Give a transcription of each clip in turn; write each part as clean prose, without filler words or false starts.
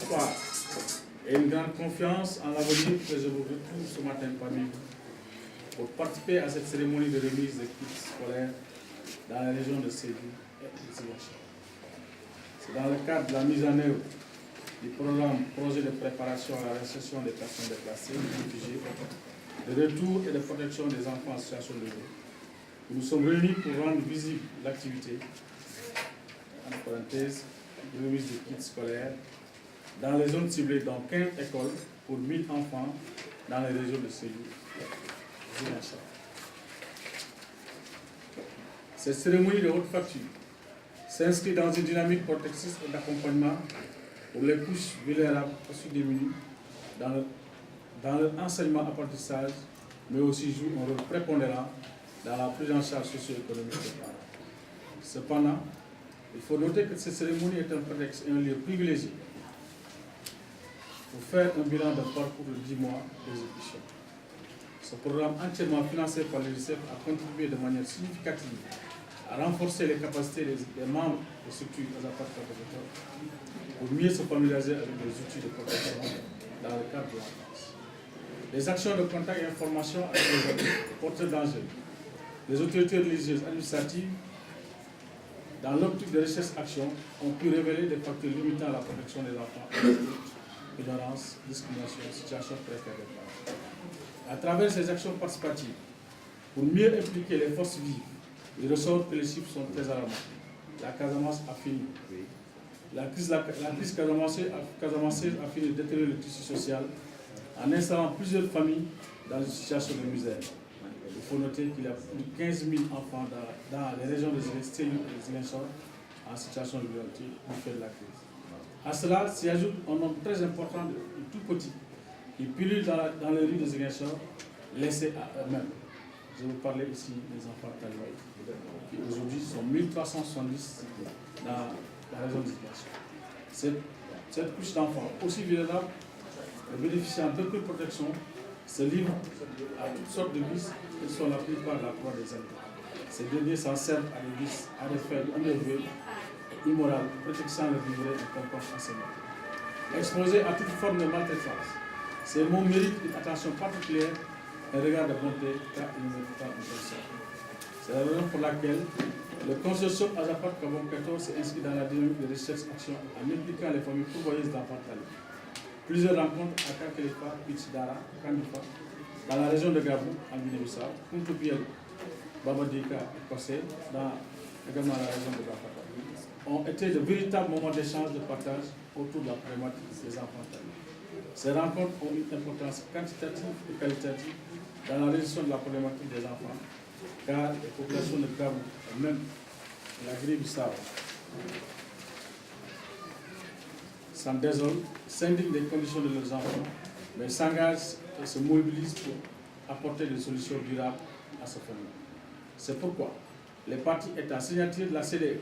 espoir et une grande confiance en l'avenir que je vous retrouve ce matin parmi vous pour participer à cette cérémonie de remise des kits scolaires dans la région de Sédhiou et de Ziguinchor. C'est dans le cadre de la mise en œuvre du programme Projet de préparation à la réinsertion des personnes déplacées, réfugiées, de retour et de protection des enfants en situation de rue. Nous sommes réunis pour rendre visible l'activité, en parenthèse, de remise des kits scolaires, dans les zones ciblées dans 15 écoles pour 1000 enfants dans les régions de Sédhiou et Ziguinchor. Cette cérémonie de haute facture s'inscrit dans une dynamique protectrice et d'accompagnement pour les couches vulnérables aussi démunies dans leur enseignement-apprentissage, mais aussi joue un rôle prépondérant dans la prise en charge socio-économique des parents. Cependant, il faut noter que cette cérémonie est un prétexte et un lieu privilégié pour faire un bilan de parcours de 10 mois d'exécution. Ce programme entièrement financé par l'UNICEF a contribué de manière significative à renforcer les capacités des membres des structures pour mieux se familiariser avec les outils de protection dans le cadre de l'enfance. Les actions de contact et information avec les adultes porteurs d'enjeux, les autorités religieuses administratives, dans l'optique de recherche-action, ont pu révéler des facteurs limitant la protection des enfants, ignorance, discrimination, situation précaire des parents. À travers ces actions participatives, pour mieux impliquer les forces vives, il ressort que les chiffres sont très alarmants. La Casamance a fini. La crise casamançaise a fini de détériorer le tissu social en installant plusieurs familles dans une situation de misère. Il faut noter qu'il y a plus de 15 000 enfants dans les régions de Sédhiou et de Ziguinchor en situation de violence du fait de la crise. À cela s'y ajoute un nombre très important de tout petits qui pullulent dans les rues de Ziguinchor, laissés à eux-mêmes. Je vous parlais ici des enfants talibans, qui aujourd'hui sont 1370 dans la région de Ziguinchor. Cette couche d'enfants aussi vulnérable, bénéficiant d'aucune protection, se livrent à toutes sortes de vices qui sont la plupart la proie des amis. Ces derniers s'en servent à des vices, à des faits énervés et immoraux, prétextant leur livrer un concours enseignement. Exposés à toute forme de maltraitance, ces mots méritent une attention particulière et un regard de bonté car ils ne méritent pas une personne. C'est la raison pour laquelle le consortium Azapat Kabon 14 s'est inscrit dans la dynamique de recherche-action en impliquant les familles pourvoyeuses d'enfants talibans. Plusieurs rencontres à Kakelefa, Pichidara, Kandifa, dans la région de Gabou, en Guinée-Bissau, Kuntupiel, Babadika et Kossé, également dans la région de Gafata, ont été de véritables moments d'échange, de partage autour de la problématique des enfants talibans. Ces rencontres ont une importance quantitative et qualitative dans la résolution de la problématique des enfants, car les populations de Gabou, et même la Guinée-Bissau, s'en désolent, s'indignent des conditions de leurs enfants, mais s'engagent et se mobilisent pour apporter des solutions durables à ce phénomène. C'est pourquoi les parties États signataires de la CDE,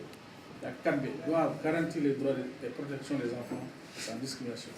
la CADB, doivent garantir les droits et protections des enfants sans discrimination.